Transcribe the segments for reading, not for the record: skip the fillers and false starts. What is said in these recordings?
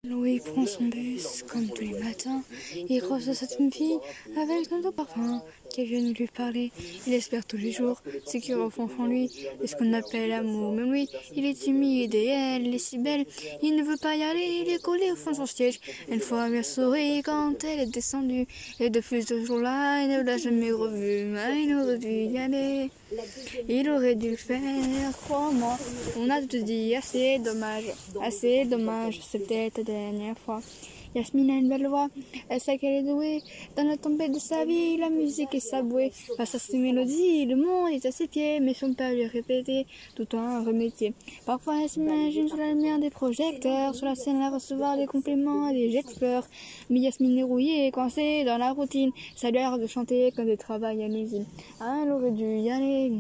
Louis prend son bus comme tous les matins. Il croise cette jeune fille avec un doux parfum qui vient de lui parler. Il espère tous les jours ce qui refond en lui est ce qu'on appelle l'amour. Même lui, il est timide et elle est si belle. Il ne veut pas y aller, il est collé au fond de son siège. Une fois bien souri quand elle est descendue. Et depuis ce jour-là, il ne l'a jamais revue. Mais il aurait dû y aller. Il aurait dû le faire, crois-moi. On a tout dit, assez dommage, c'est peut-être la dernière fois. Yasmine a une belle voix, elle sait qu'elle est douée. Dans la tempête de sa vie, la musique est sa bouée. Face à ses mélodies, le monde est à ses pieds, mais son père lui a répété tout un remétier. Parfois elle s'imagine sur la lumière des projecteurs, sur la scène à recevoir des compliments et des jets de fleurs. Mais Yasmine est rouillée et coincée dans la routine, ça lui a de chanter comme des travails à l'usine. Ah, elle aurait dû y aller.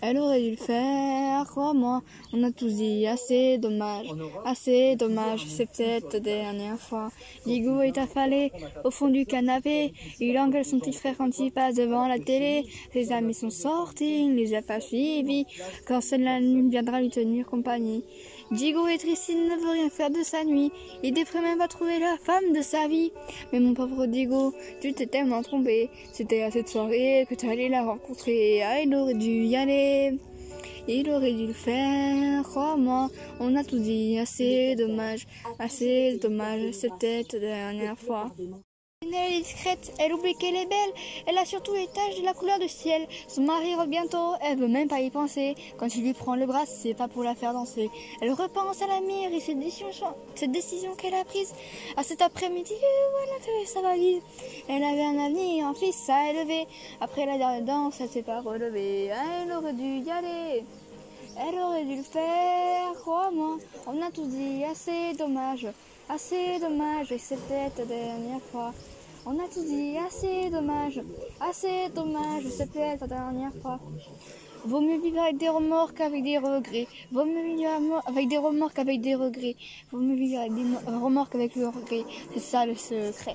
Elle aurait dû le faire, crois-moi, on a tous dit assez dommage, c'est peut-être la dernière fois. Diego est affalé au fond du canapé, il engueule son petit frère quand il passe devant la télé. Ses amis sont sortis, il ne les a pas suivis, quand seule la nuit viendra lui tenir compagnie. Diego est triste, il ne veut rien faire de sa nuit, il devrait même pas trouver la femme de sa vie. Mais mon pauvre Diego, tu t'es tellement trompé, c'était à cette soirée que tu allais la rencontrer. Ah, il aurait dû y aller, il aurait dû le faire, crois-moi, on a tout dit, assez dommage, c'est peut-être la dernière fois. Elle est discrète, elle oublie qu'elle est belle, elle a surtout les taches de la couleur du ciel. Son mari rentre bientôt, elle veut même pas y penser. Quand il lui prend le bras, c'est pas pour la faire danser. Elle repense à la mère et cette décision qu'elle a prise. À cet après-midi où elle a fait sa valise. Elle avait un avenir, un fils à élever. Après la dernière danse, elle s'est pas relevée. Elle aurait dû y aller. Elle aurait dû le faire, crois-moi. On a tous dit assez dommage, et c'est peut-être la dernière fois. On a tous dit assez dommage, c'est peut-être la dernière fois. Vaut mieux vivre avec des remords qu'avec des regrets. Vaut mieux vivre avec des remords qu'avec des regrets. Vaut mieux vivre avec des remords qu'avec le regret. C'est ça le secret.